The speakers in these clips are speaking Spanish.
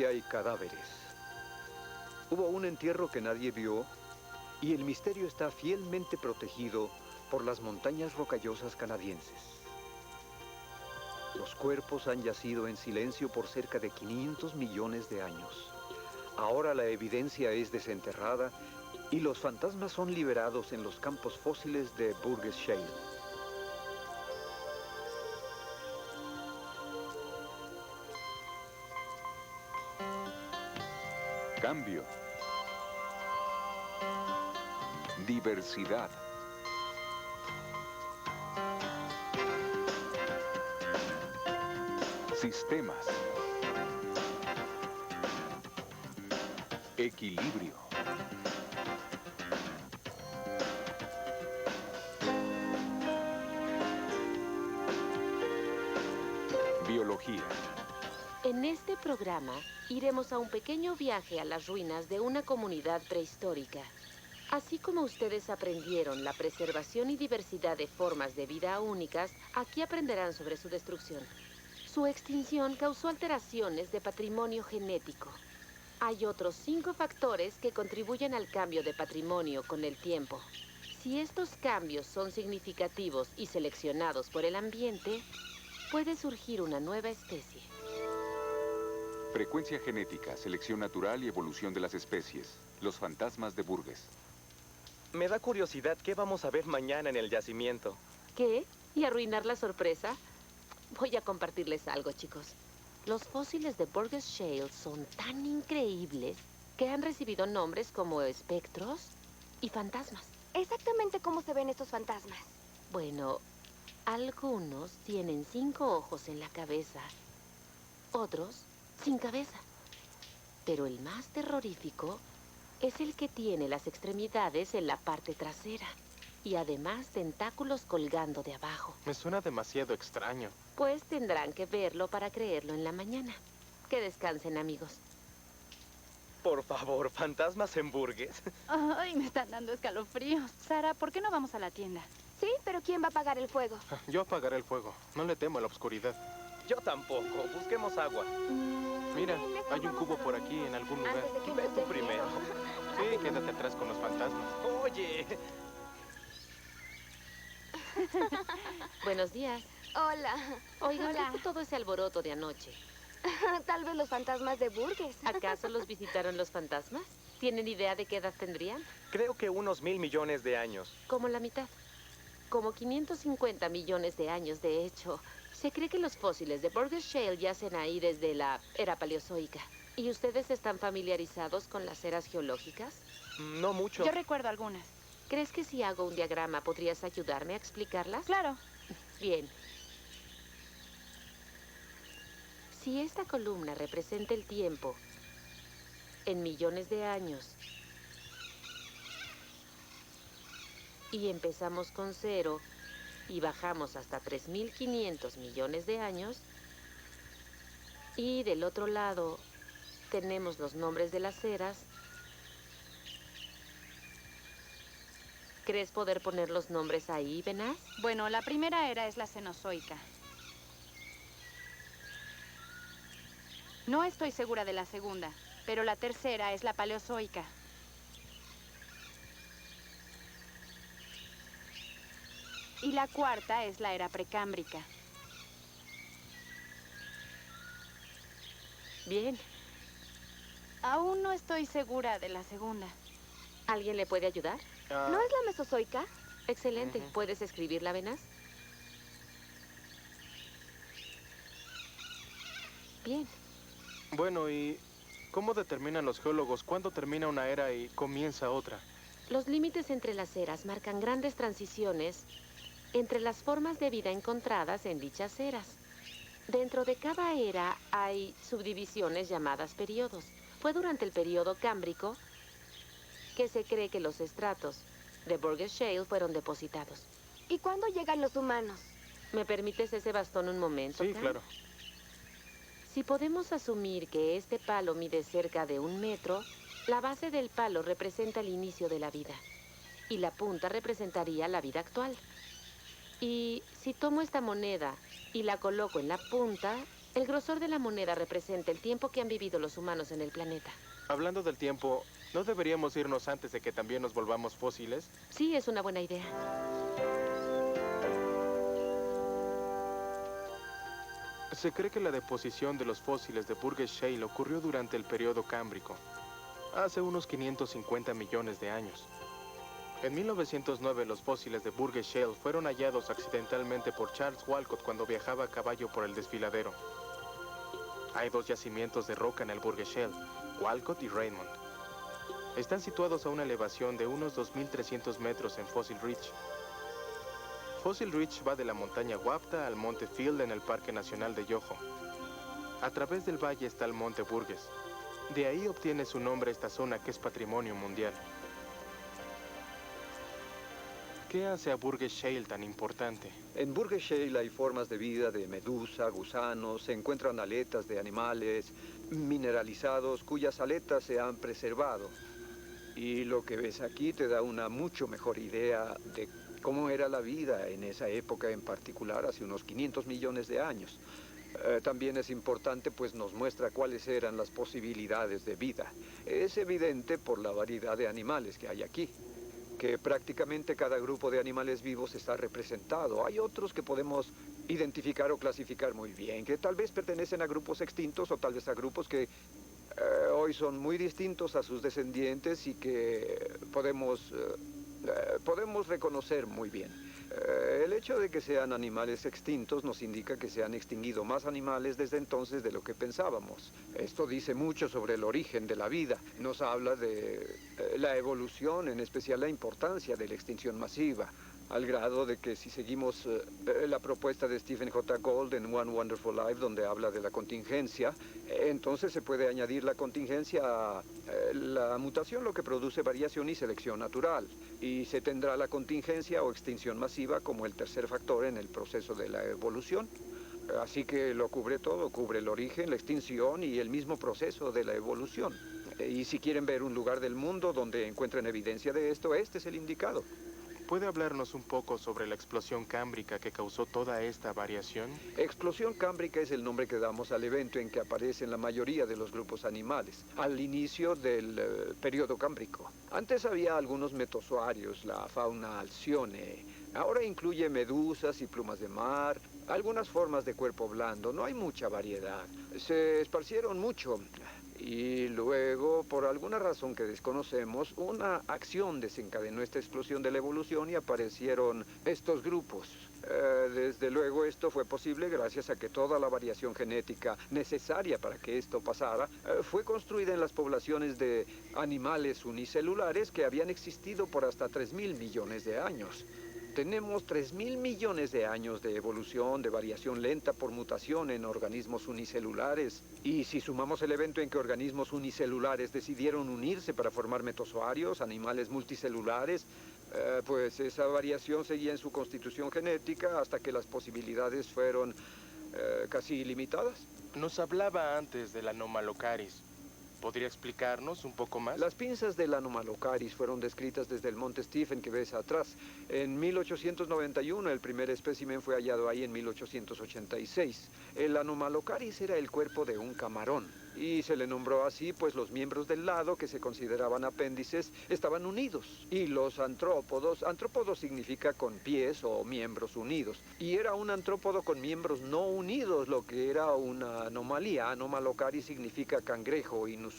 aquí hay cadáveres. Hubo un entierro que nadie vio y el misterio está fielmente protegido por las montañas rocallosas canadienses. Los cuerpos han yacido en silencio por cerca de 500 millones de años. Ahora la evidencia es desenterrada y los fantasmas son liberados en los campos fósiles de Burgess Shale. Cambio. Diversidad. Sistemas. Equilibrio. Biología. En este programa iremos a un pequeño viaje a las ruinas de una comunidad prehistórica. Así como ustedes aprendieron la preservación y diversidad de formas de vida únicas, aquí aprenderán sobre su destrucción. Su extinción causó alteraciones de patrimonio genético. Hay otros 5 factores que contribuyen al cambio de patrimonio con el tiempo. Si estos cambios son significativos y seleccionados por el ambiente, puede surgir una nueva especie. Frecuencia genética, selección natural y evolución de las especies. Los fantasmas de Burgess. Me da curiosidad qué vamos a ver mañana en el yacimiento. ¿Qué? ¿Y arruinar la sorpresa? Voy a compartirles algo, chicos. Los fósiles de Burgess Shale son tan increíbles que han recibido nombres como espectros y fantasmas. ¿Exactamente cómo se ven estos fantasmas? Bueno, algunos tienen 5 ojos en la cabeza, otros sin cabeza. Pero el más terrorífico es el que tiene las extremidades en la parte trasera y además tentáculos colgando de abajo. Me suena demasiado extraño. Pues tendrán que verlo para creerlo en la mañana. Que descansen, amigos. Por favor, fantasmas en Burgess. Ay, me están dando escalofríos. Sara, ¿por qué no vamos a la tienda? Sí, pero ¿quién va a apagar el fuego? Yo apagaré el fuego. No le temo a la oscuridad. Yo tampoco. Busquemos agua. Mira, mejor hay un vamos cubo a por dormir. aquí en algún lugar. Antes de que Ve nos tú dé primero. miedo. Sí, quédate atrás con los fantasmas. Oye. Buenos días. Hola. Oigan, Hola. ¿qué fue todo ese alboroto de anoche? Tal vez los fantasmas de Burgess. ¿Acaso los visitaron los fantasmas? ¿Tienen idea de qué edad tendrían? Creo que unos 1,000 millones de años. Como la mitad. Como 550 millones de años, de hecho. Se cree que los fósiles de Burgess Shale yacen ahí desde la era paleozoica. ¿Y ustedes están familiarizados con las eras geológicas? No mucho. Yo recuerdo algunas. ¿Crees que si hago un diagrama podrías ayudarme a explicarlas? Claro. Bien. Si esta columna representa el tiempo en millones de años y empezamos con 0 y bajamos hasta 3.500 millones de años, y del otro lado tenemos los nombres de las eras, ¿crees poder poner los nombres ahí, Benaz? Bueno, la primera era es la Cenozoica. No estoy segura de la segunda, pero la tercera es la Paleozoica. Y la cuarta es la era precámbrica. Bien. Aún no estoy segura de la segunda. ¿Alguien le puede ayudar? ¿No es la Mesozoica? Excelente. ¿Puedes escribirla, Benaz? Bien. Bueno, ¿y cómo determinan los geólogos cuándo termina una era y comienza otra? Los límites entre las eras marcan grandes transiciones entre las formas de vida encontradas en dichas eras. Dentro de cada era hay subdivisiones llamadas periodos. Fue durante el periodo cámbrico que se cree que los estratos de Burgess Shale fueron depositados. ¿Y cuándo llegan los humanos? ¿Me permites ese bastón un momento, Sí, Cam? claro. Si podemos asumir que este palo mide cerca de 1 metro, la base del palo representa el inicio de la vida y la punta representaría la vida actual. Y si tomo esta moneda y la coloco en la punta, El grosor de la moneda representa el tiempo que han vivido los humanos en el planeta. Hablando del tiempo, ¿no deberíamos irnos antes de que también nos volvamos fósiles? Sí, es una buena idea. Se cree que la deposición de los fósiles de Burgess Shale ocurrió durante el periodo cámbrico, hace unos 550 millones de años. En 1909, los fósiles de Burgess Shale fueron hallados accidentalmente por Charles Walcott cuando viajaba a caballo por el desfiladero. Hay 2 yacimientos de roca en el Burgess Shale, Walcott y Raymond. Están situados a una elevación de unos 2.300 metros en Fossil Ridge. Fossil Ridge va de la montaña Wapta al monte Field en el Parque Nacional de Yoho. A través del valle está el monte Burgess. De ahí obtiene su nombre esta zona que es patrimonio mundial. ¿Qué hace a Burgess Shale tan importante? En Burgess Shale hay formas de vida de medusa, gusanos, se encuentran aletas de animales mineralizados cuyas aletas se han preservado. Y lo que ves aquí te da una mucho mejor idea de cómo era la vida en esa época en particular, hace unos 500 millones de años. También es importante, pues nos muestra cuáles eran las posibilidades de vida. Es evidente por la variedad de animales que hay aquí, que prácticamente cada grupo de animales vivos está representado. Hay otros que podemos identificar o clasificar muy bien, que tal vez pertenecen a grupos extintos o tal vez a grupos que hoy son muy distintos a sus descendientes y que podemos reconocer muy bien. El hecho de que sean animales extintos nos indica que se han extinguido más animales desde entonces de lo que pensábamos. Esto dice mucho sobre el origen de la vida. Nos habla de la evolución, en especial la importancia de la extinción masiva, al grado de que si seguimos la propuesta de Stephen J. Gould en One Wonderful Life, donde habla de la contingencia, entonces se puede añadir la contingencia a la mutación, lo que produce variación y selección natural. Y se tendrá la contingencia o extinción masiva como el tercer factor en el proceso de la evolución. Así que lo cubre todo, cubre el origen, la extinción y el mismo proceso de la evolución. Y si quieren ver un lugar del mundo donde encuentren evidencia de esto, este es el indicado. ¿Puede hablarnos un poco sobre la explosión cámbrica que causó toda esta variación? Explosión cámbrica es el nombre que damos al evento en que aparecen la mayoría de los grupos animales, al inicio del periodo cámbrico. Antes había algunos metozoarios, la fauna Alcyone. Ahora incluye medusas y plumas de mar, algunas formas de cuerpo blando. No hay mucha variedad. Se esparcieron mucho. Y luego, por alguna razón que desconocemos, una acción desencadenó esta explosión de la evolución y aparecieron estos grupos. Desde luego esto fue posible gracias a que toda la variación genética necesaria para que esto pasara fue construida en las poblaciones de animales unicelulares que habían existido por hasta 3.000 millones de años. Tenemos 3.000 millones de años de evolución, de variación lenta por mutación en organismos unicelulares. Y si sumamos el evento en que organismos unicelulares decidieron unirse para formar metozoarios, animales multicelulares, pues esa variación seguía en su constitución genética hasta que las posibilidades fueron casi ilimitadas. Nos hablaba antes del Anomalocaris. ¿Podría explicarnos un poco más? Las pinzas del Anomalocaris fueron descritas desde el monte Stephen que ves atrás. En 1891 el primer espécimen fue hallado ahí en 1886. El Anomalocaris era el cuerpo de un camarón y se le nombró así pues los miembros del lado que se consideraban apéndices estaban unidos. Y los antrópodos significa con pies o miembros unidos. Y era un antrópodo con miembros no unidos, lo que era una anomalía. Anomalocaris significa cangrejo inusual.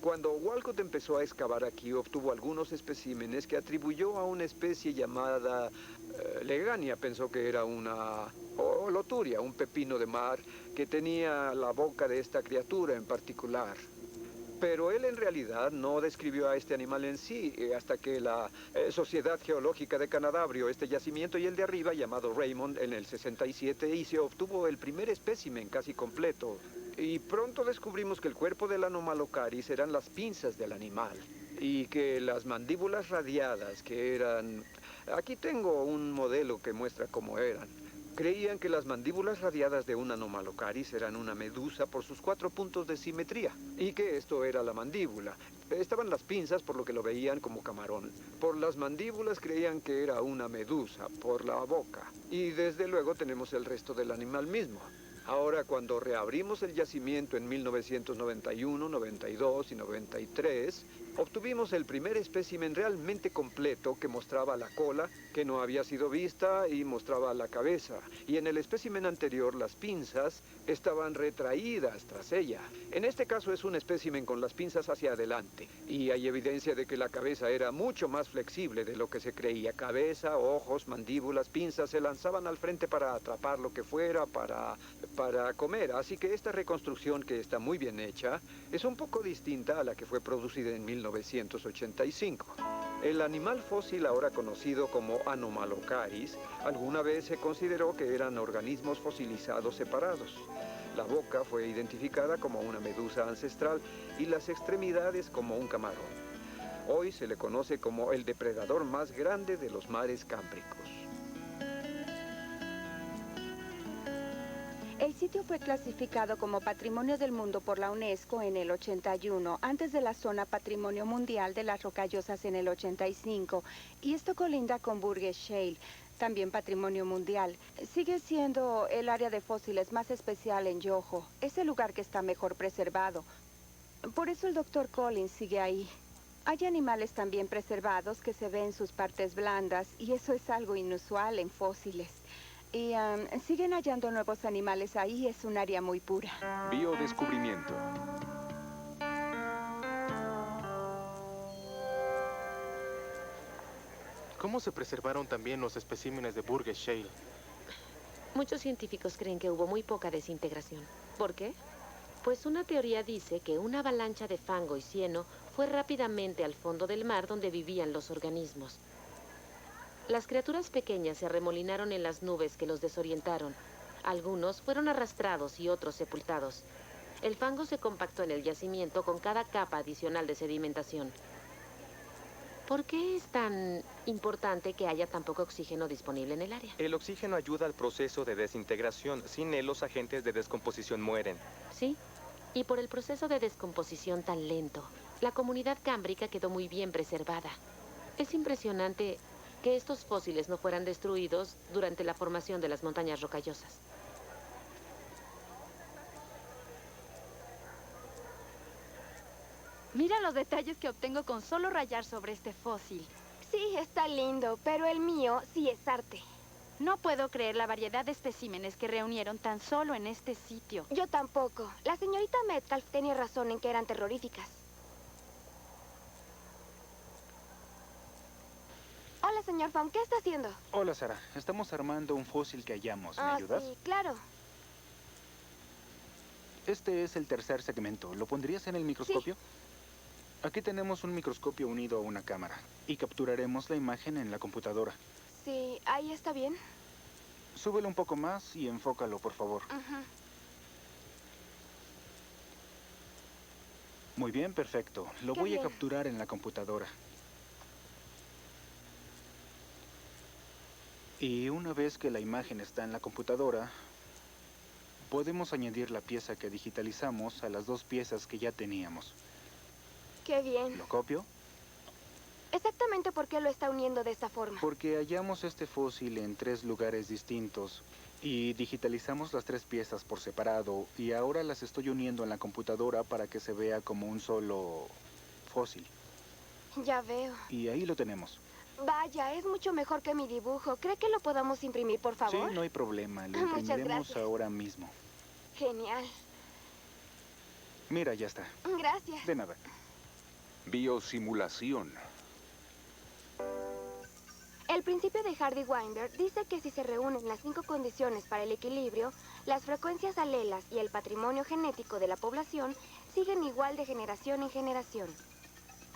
Cuando Walcott empezó a excavar aquí, obtuvo algunos especímenes que atribuyó a una especie llamada Legania. Pensó que era una Loturia, un pepino de mar que tenía la boca de esta criatura en particular. Pero él en realidad no describió a este animal en sí, hasta que la Sociedad Geológica de Canadá abrió este yacimiento y el de arriba, llamado Raymond, en el 67, y se obtuvo el primer espécimen casi completo. Y pronto descubrimos que el cuerpo del Anomalocaris eran las pinzas del animal, y que las mandíbulas radiadas, que eran... Aquí tengo un modelo que muestra cómo eran. Creían que las mandíbulas radiadas de un Anomalocaris eran una medusa por sus 4 puntos de simetría, y que esto era la mandíbula. Estaban las pinzas, por lo que lo veían como camarón. Por las mandíbulas creían que era una medusa, por la boca. Y desde luego tenemos el resto del animal mismo. Ahora, cuando reabrimos el yacimiento en 1991, 92 y 93, obtuvimos el primer espécimen realmente completo que mostraba la cola, que no había sido vista, y mostraba la cabeza. Y en el espécimen anterior, las pinzas estaban retraídas tras ella. En este caso es un espécimen con las pinzas hacia adelante. Y hay evidencia de que la cabeza era mucho más flexible de lo que se creía. Cabeza, ojos, mandíbulas, pinzas se lanzaban al frente para atrapar lo que fuera, para comer. Así que esta reconstrucción, que está muy bien hecha, es un poco distinta a la que fue producida en 1985. El animal fósil, ahora conocido como Anomalocaris, alguna vez se consideró que eran organismos fosilizados separados. La boca fue identificada como una medusa ancestral y las extremidades como un camarón. Hoy se le conoce como el depredador más grande de los mares cámbricos. El sitio fue clasificado como Patrimonio del Mundo por la UNESCO en el 81, antes de la zona Patrimonio Mundial de las Rocallosas en el 85, y esto colinda con Burgess Shale, también Patrimonio Mundial. Sigue siendo el área de fósiles más especial en Yoho. Es el lugar que está mejor preservado. Por eso el Dr. Collins sigue ahí. Hay animales también preservados que se ven sus partes blandas, y eso es algo inusual en fósiles. Y siguen hallando nuevos animales ahí. Es un área muy pura. Biodescubrimiento. ¿Cómo se preservaron también los especímenes de Burgess Shale? Muchos científicos creen que hubo muy poca desintegración. ¿Por qué? Pues una teoría dice que una avalancha de fango y cieno fue rápidamente al fondo del mar donde vivían los organismos. Las criaturas pequeñas se arremolinaron en las nubes que los desorientaron. Algunos fueron arrastrados y otros sepultados. El fango se compactó en el yacimiento con cada capa adicional de sedimentación. ¿Por qué es tan importante que haya tan poco oxígeno disponible en el área? El oxígeno ayuda al proceso de desintegración. Sin él, los agentes de descomposición mueren. Sí, y por el proceso de descomposición tan lento, la comunidad cámbrica quedó muy bien preservada. Es impresionante que estos fósiles no fueran destruidos durante la formación de las montañas rocallosas. Mira los detalles que obtengo con solo rayar sobre este fósil. Sí, está lindo, pero el mío sí es arte. No puedo creer la variedad de especímenes que reunieron tan solo en este sitio. Yo tampoco. La señorita Metcalf tenía razón en que eran terroríficas. Hola, señor Fong, ¿qué está haciendo? Hola, Sara. Estamos armando un fósil que hallamos. ¿Me ayudas? Sí, claro. Este es el tercer segmento. ¿Lo pondrías en el microscopio? Sí. Aquí tenemos un microscopio unido a una cámara y capturaremos la imagen en la computadora. Sí, ahí está bien. Súbelo un poco más y enfócalo, por favor. Muy bien, perfecto. Lo voy a capturar en la computadora. Y una vez que la imagen está en la computadora, podemos añadir la pieza que digitalizamos a las dos piezas que ya teníamos. ¡Qué bien! ¿Lo copio? ¿Exactamente por qué lo está uniendo de esta forma? Porque hallamos este fósil en 3 lugares distintos y digitalizamos las 3 piezas por separado, y ahora las estoy uniendo en la computadora para que se vea como un solo fósil. Ya veo. Y ahí lo tenemos. Vaya, es mucho mejor que mi dibujo. ¿Cree que lo podamos imprimir, por favor? Sí, no hay problema. Lo imprimiremos ahora mismo. Genial. Mira, ya está. Gracias. De nada. Biosimulación. El principio de Hardy-Weinberg dice que si se reúnen las 5 condiciones para el equilibrio, las frecuencias alelas y el patrimonio genético de la población siguen igual de generación en generación.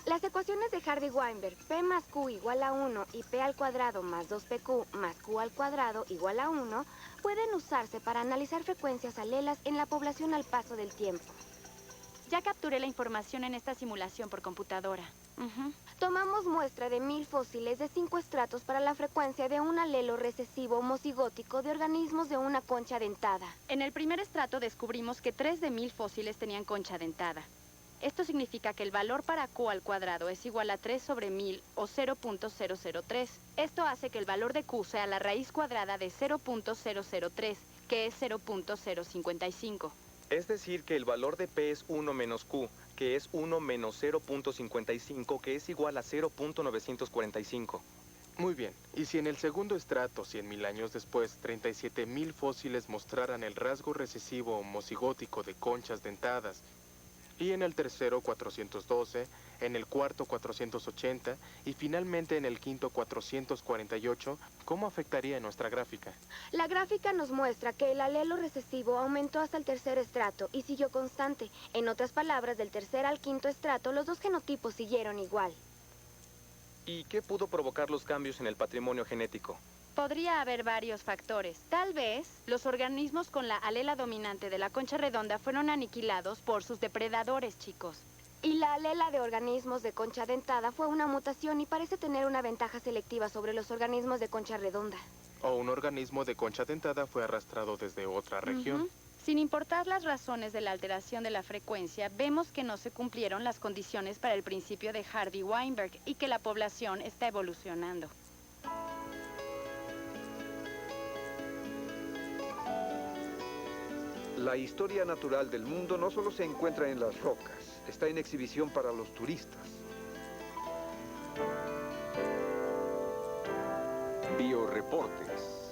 Las ecuaciones de Hardy-Weinberg, P más Q igual a 1 y P al cuadrado más 2PQ más Q al cuadrado igual a 1, pueden usarse para analizar frecuencias alelas en la población al paso del tiempo. Ya capturé la información en esta simulación por computadora. Tomamos muestra de 1000 fósiles de 5 estratos para la frecuencia de un alelo recesivo homocigótico de organismos de una concha dentada. En el primer estrato descubrimos que 3 de 1000 fósiles tenían concha dentada. Esto significa que el valor para Q al cuadrado es igual a 3 sobre 1000 o 0.003. Esto hace que el valor de Q sea la raíz cuadrada de 0.003, que es 0.055. Es decir, que el valor de P es 1 menos Q, que es 1 menos 0.55, que es igual a 0.945. Muy bien. ¿Y si en el segundo estrato, 100.000 años después, 37.000 fósiles mostraran el rasgo recesivo homocigótico de conchas dentadas, y en el tercero 412, en el cuarto 480 y finalmente en el quinto 448, ¿cómo afectaría nuestra gráfica? La gráfica nos muestra que el alelo recesivo aumentó hasta el tercer estrato y siguió constante. En otras palabras, del tercer al quinto estrato, los dos genotipos siguieron igual. ¿Y qué pudo provocar los cambios en el patrimonio genético? Podría haber varios factores. Tal vez los organismos con la alela dominante de la concha redonda fueron aniquilados por sus depredadores, chicos. Y la alela de organismos de concha dentada fue una mutación y parece tener una ventaja selectiva sobre los organismos de concha redonda. O un organismo de concha dentada fue arrastrado desde otra región. Sin importar las razones de la alteración de la frecuencia, vemos que no se cumplieron las condiciones para el principio de Hardy-Weinberg y que la población está evolucionando. La historia natural del mundo no solo se encuentra en las rocas, está en exhibición para los turistas. Bioreportes.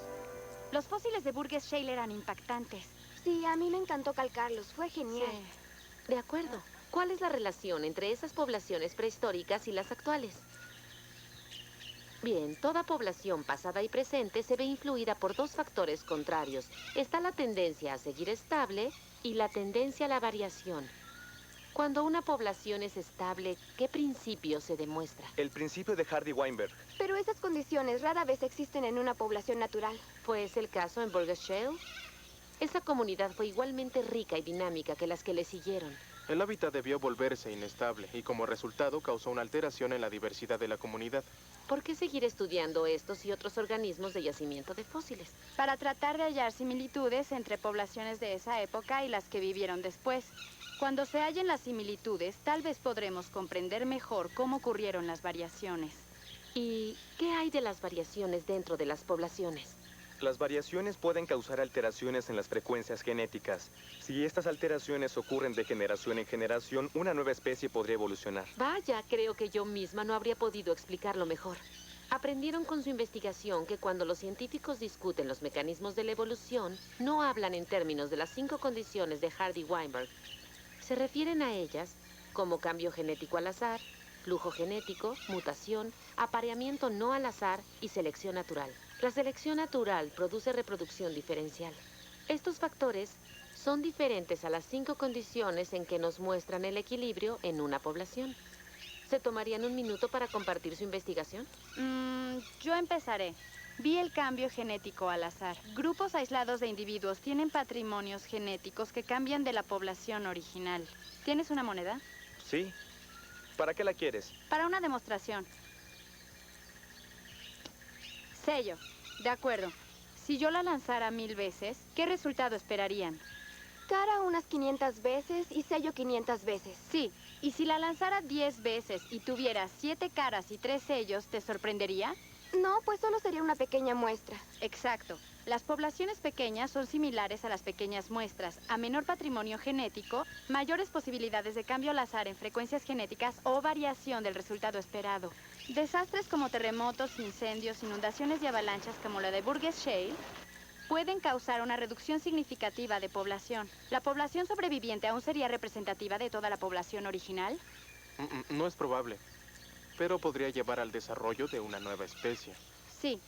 Los fósiles de Burgess Shale eran impactantes. Sí, a mí me encantó calcarlos, fue genial. De acuerdo. ¿Cuál es la relación entre esas poblaciones prehistóricas y las actuales? Bien, toda población pasada y presente se ve influida por dos factores contrarios. Está la tendencia a seguir estable y la tendencia a la variación. Cuando una población es estable, ¿qué principio se demuestra? El principio de Hardy-Weinberg. Pero esas condiciones rara vez existen en una población natural. ¿Fue ese el caso en Burgess Shale? Esa comunidad fue igualmente rica y dinámica que las que le siguieron. El hábitat debió volverse inestable y como resultado causó una alteración en la diversidad de la comunidad. ¿Por qué seguir estudiando estos y otros organismos de yacimiento de fósiles? Para tratar de hallar similitudes entre poblaciones de esa época y las que vivieron después. Cuando se hallen las similitudes, tal vez podremos comprender mejor cómo ocurrieron las variaciones. ¿Y qué hay de las variaciones dentro de las poblaciones? Las variaciones pueden causar alteraciones en las frecuencias genéticas. Si estas alteraciones ocurren de generación en generación, una nueva especie podría evolucionar. Vaya, creo que yo misma no habría podido explicarlo mejor. Aprendieron con su investigación que cuando los científicos discuten los mecanismos de la evolución, no hablan en términos de las 5 condiciones de Hardy-Weinberg. Se refieren a ellas como cambio genético al azar, flujo genético, mutación, apareamiento no al azar y selección natural. La selección natural produce reproducción diferencial. Estos factores son diferentes a las 5 condiciones en que nos muestran el equilibrio en una población. ¿Se tomarían un minuto para compartir su investigación? Yo empezaré. Vi el cambio genético al azar. Grupos aislados de individuos tienen patrimonios genéticos que cambian de la población original. ¿Tienes una moneda? Sí. ¿Para qué la quieres? Para una demostración. Sello. De acuerdo. Si yo la lanzara 1000 veces, ¿qué resultado esperarían? Cara unas 500 veces y sello 500 veces. Sí. Y si la lanzara 10 veces y tuviera 7 caras y 3 sellos, ¿te sorprendería? No, pues solo sería una pequeña muestra. Exacto. Las poblaciones pequeñas son similares a las pequeñas muestras. A menor patrimonio genético, mayores posibilidades de cambio al azar en frecuencias genéticas o variación del resultado esperado. Desastres como terremotos, incendios, inundaciones y avalanchas como la de Burgess Shale pueden causar una reducción significativa de población. ¿La población sobreviviente aún sería representativa de toda la población original? No es probable, pero podría llevar al desarrollo de una nueva especie. Sí.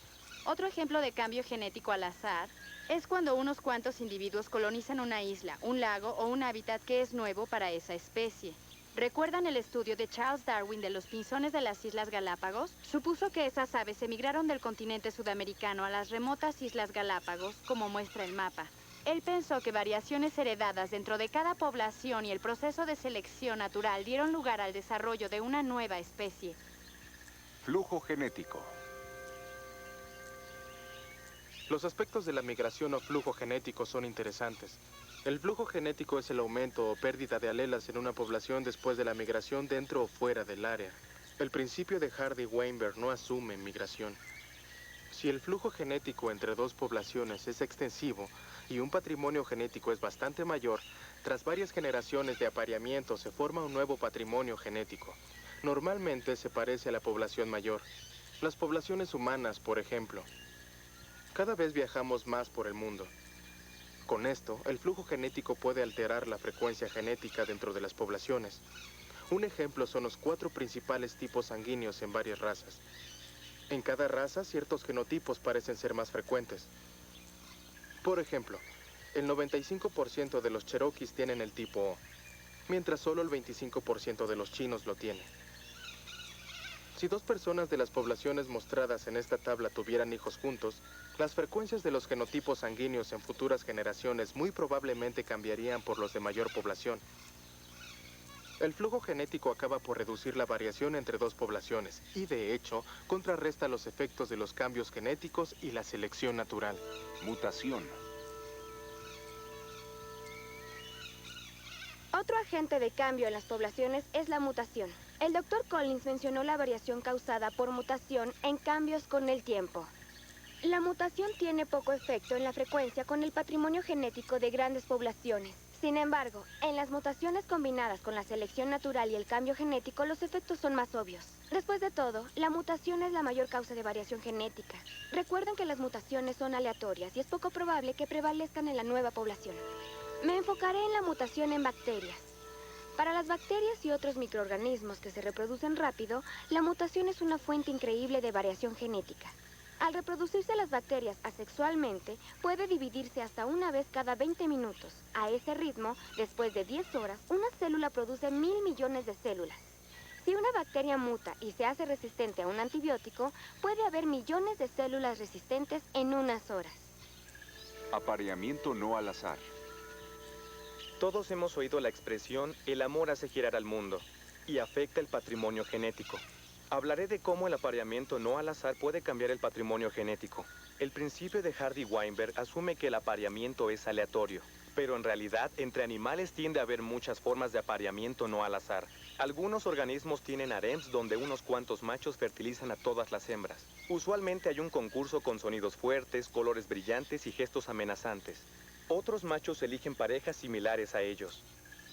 Otro ejemplo de cambio genético al azar es cuando unos cuantos individuos colonizan una isla, un lago o un hábitat que es nuevo para esa especie. ¿Recuerdan el estudio de Charles Darwin de los pinzones de las Islas Galápagos? Supuso que esas aves emigraron del continente sudamericano a las remotas Islas Galápagos, como muestra el mapa. Él pensó que variaciones heredadas dentro de cada población y el proceso de selección natural dieron lugar al desarrollo de una nueva especie. Flujo genético. Los aspectos de la migración o flujo genético son interesantes. El flujo genético es el aumento o pérdida de alelas en una población después de la migración dentro o fuera del área. El principio de Hardy-Weinberg no asume migración. Si el flujo genético entre dos poblaciones es extensivo y un patrimonio genético es bastante mayor, tras varias generaciones de apareamiento se forma un nuevo patrimonio genético. Normalmente se parece a la población mayor. Las poblaciones humanas, por ejemplo. Cada vez viajamos más por el mundo. Con esto, el flujo genético puede alterar la frecuencia genética dentro de las poblaciones. Un ejemplo son los 4 principales tipos sanguíneos en varias razas. En cada raza, ciertos genotipos parecen ser más frecuentes. Por ejemplo, el 95% de los cherokees tienen el tipo O, mientras solo el 25% de los chinos lo tienen. Si 2 personas de las poblaciones mostradas en esta tabla tuvieran hijos juntos, las frecuencias de los genotipos sanguíneos en futuras generaciones muy probablemente cambiarían por los de mayor población. El flujo genético acaba por reducir la variación entre 2 poblaciones y, de hecho, contrarresta los efectos de los cambios genéticos y la selección natural. Mutación. Otro agente de cambio en las poblaciones es la mutación. El Dr. Collins mencionó la variación causada por mutación en cambios con el tiempo. La mutación tiene poco efecto en la frecuencia con el patrimonio genético de grandes poblaciones. Sin embargo, en las mutaciones combinadas con la selección natural y el cambio genético, los efectos son más obvios. Después de todo, la mutación es la mayor causa de variación genética. Recuerden que las mutaciones son aleatorias y es poco probable que prevalezcan en la nueva población. Me enfocaré en la mutación en bacterias. Para las bacterias y otros microorganismos que se reproducen rápido, la mutación es una fuente increíble de variación genética. Al reproducirse las bacterias asexualmente, puede dividirse hasta una vez cada 20 minutos. A ese ritmo, después de 10 horas, una célula produce 1000 millones de células. Si una bacteria muta y se hace resistente a un antibiótico, puede haber millones de células resistentes en unas horas. Apareamiento no al azar. Todos hemos oído la expresión "el amor hace girar al mundo" y afecta el patrimonio genético. Hablaré de cómo el apareamiento no al azar puede cambiar el patrimonio genético. El principio de Hardy-Weinberg asume que el apareamiento es aleatorio, pero en realidad entre animales tiende a haber muchas formas de apareamiento no al azar. Algunos organismos tienen harems donde unos cuantos machos fertilizan a todas las hembras. Usualmente hay un concurso con sonidos fuertes, colores brillantes y gestos amenazantes. Otros machos eligen parejas similares a ellos.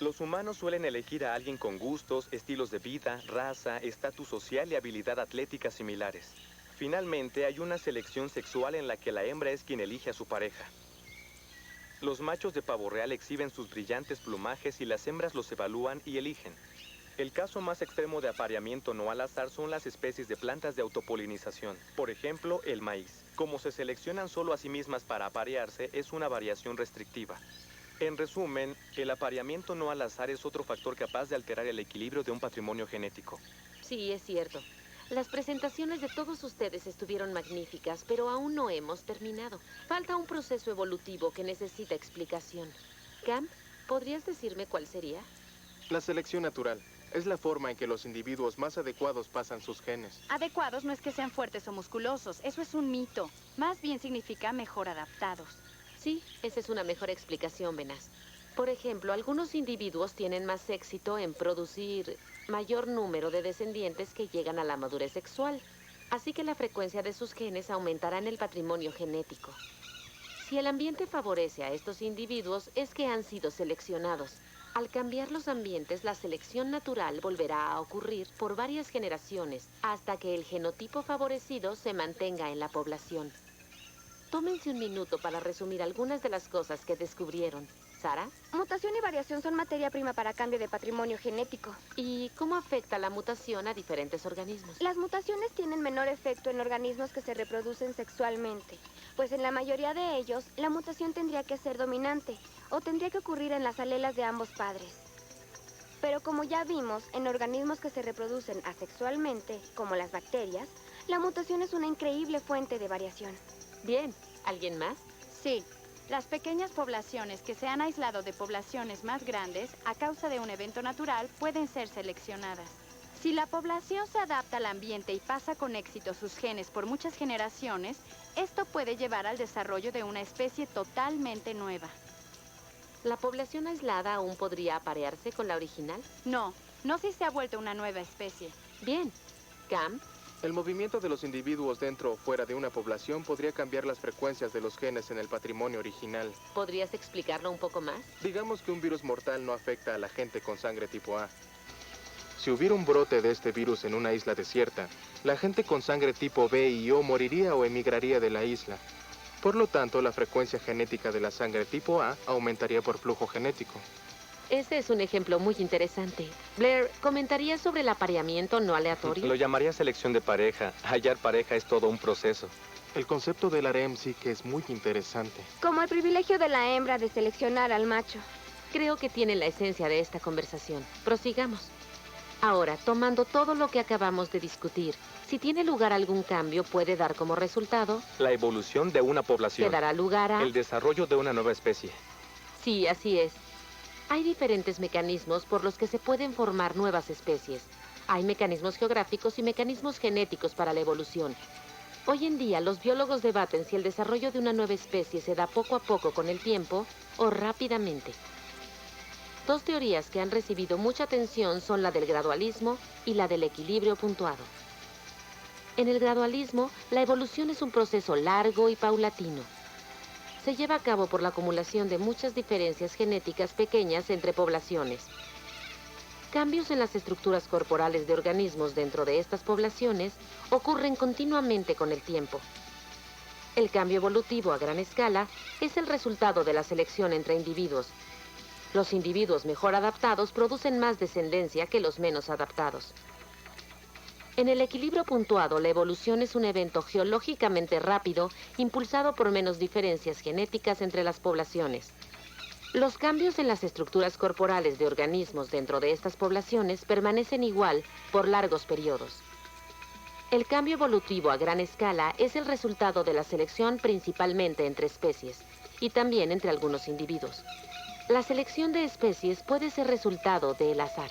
Los humanos suelen elegir a alguien con gustos, estilos de vida, raza, estatus social y habilidad atlética similares. Finalmente, hay una selección sexual en la que la hembra es quien elige a su pareja. Los machos de pavo real exhiben sus brillantes plumajes y las hembras los evalúan y eligen. El caso más extremo de apareamiento no al azar son las especies de plantas de autopolinización. Por ejemplo, el maíz. Como se seleccionan solo a sí mismas para aparearse, es una variación restrictiva. En resumen, el apareamiento no al azar es otro factor capaz de alterar el equilibrio de un patrimonio genético. Sí, es cierto. Las presentaciones de todos ustedes estuvieron magníficas, pero aún no hemos terminado. Falta un proceso evolutivo que necesita explicación. Cam, ¿podrías decirme cuál sería? La selección natural es la forma en que los individuos más adecuados pasan sus genes. Adecuados no es que sean fuertes o musculosos, eso es un mito. Más bien significa mejor adaptados. Sí, esa es una mejor explicación, Benaz. Por ejemplo, algunos individuos tienen más éxito en producir mayor número de descendientes que llegan a la madurez sexual. Así que la frecuencia de sus genes aumentará en el patrimonio genético. Si el ambiente favorece a estos individuos, es que han sido seleccionados. Al cambiar los ambientes, la selección natural volverá a ocurrir por varias generaciones, hasta que el genotipo favorecido se mantenga en la población. Tómense un minuto para resumir algunas de las cosas que descubrieron. ¿Sara? Mutación y variación son materia prima para cambio de patrimonio genético. ¿Y cómo afecta la mutación a diferentes organismos? Las mutaciones tienen menor efecto en organismos que se reproducen sexualmente, pues en la mayoría de ellos, la mutación tendría que ser dominante, o tendría que ocurrir en las alelas de ambos padres. Pero como ya vimos, en organismos que se reproducen asexualmente, como las bacterias, la mutación es una increíble fuente de variación. Bien, ¿alguien más? Sí, las pequeñas poblaciones que se han aislado de poblaciones más grandes a causa de un evento natural pueden ser seleccionadas. Si la población se adapta al ambiente y pasa con éxito sus genes por muchas generaciones, esto puede llevar al desarrollo de una especie totalmente nueva. ¿La población aislada aún podría aparearse con la original? No, no si se ha vuelto una nueva especie. Bien. Cam, El movimiento de los individuos dentro o fuera de una población podría cambiar las frecuencias de los genes en el patrimonio original. ¿Podrías explicarlo un poco más? Digamos que un virus mortal no afecta a la gente con sangre tipo A. Si hubiera un brote de este virus en una isla desierta, la gente con sangre tipo B y O moriría o emigraría de la isla. Por lo tanto, la frecuencia genética de la sangre tipo A aumentaría por flujo genético. Ese es un ejemplo muy interesante. Blair, ¿comentarías sobre el apareamiento no aleatorio? Lo llamaría selección de pareja. Hallar pareja es todo un proceso. El concepto del harem sí que es muy interesante. Como el privilegio de la hembra de seleccionar al macho. Creo que tiene la esencia de esta conversación. Prosigamos. Ahora, tomando todo lo que acabamos de discutir, si tiene lugar algún cambio, puede dar como resultado... La evolución de una población. Que dará lugar a... El desarrollo de una nueva especie. Sí, así es. Hay diferentes mecanismos por los que se pueden formar nuevas especies. Hay mecanismos geográficos y mecanismos genéticos para la evolución. Hoy en día, los biólogos debaten si el desarrollo de una nueva especie se da poco a poco con el tiempo o rápidamente. Dos teorías que han recibido mucha atención son la del gradualismo y la del equilibrio puntuado. En el gradualismo, la evolución es un proceso largo y paulatino. Se lleva a cabo por la acumulación de muchas diferencias genéticas pequeñas entre poblaciones. Cambios en las estructuras corporales de organismos dentro de estas poblaciones ocurren continuamente con el tiempo. El cambio evolutivo a gran escala es el resultado de la selección entre individuos. Los individuos mejor adaptados producen más descendencia que los menos adaptados. En el equilibrio puntuado, la evolución es un evento geológicamente rápido, impulsado por menos diferencias genéticas entre las poblaciones. Los cambios en las estructuras corporales de organismos dentro de estas poblaciones permanecen igual por largos periodos. El cambio evolutivo a gran escala es el resultado de la selección principalmente entre especies y también entre algunos individuos. La selección de especies puede ser resultado del azar.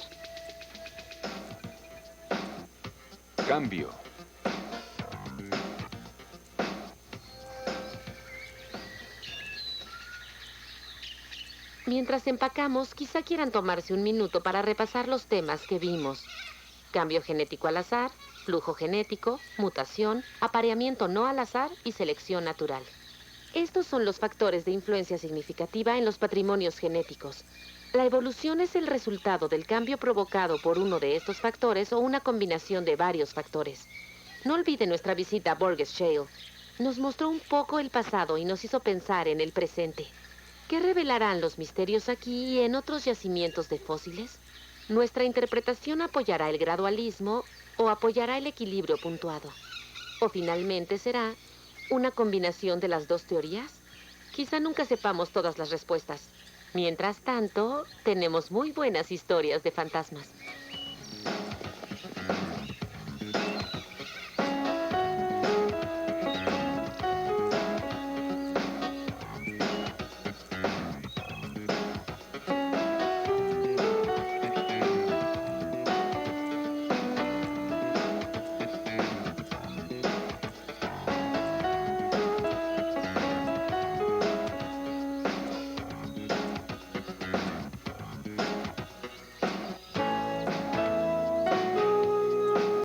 Cambio. Mientras empacamos, quizá quieran tomarse un minuto para repasar los temas que vimos. Cambio genético al azar, flujo genético, mutación, apareamiento no al azar y selección natural. Estos son los factores de influencia significativa en los patrimonios genéticos. La evolución es el resultado del cambio provocado por uno de estos factores o una combinación de varios factores. No olvide nuestra visita a Burgess Shale. Nos mostró un poco el pasado y nos hizo pensar en el presente. ¿Qué revelarán los misterios aquí y en otros yacimientos de fósiles? ¿Nuestra interpretación apoyará el gradualismo o apoyará el equilibrio puntuado? ¿O finalmente será una combinación de las dos teorías? Quizá nunca sepamos todas las respuestas. Mientras tanto, tenemos muy buenas historias de fantasmas.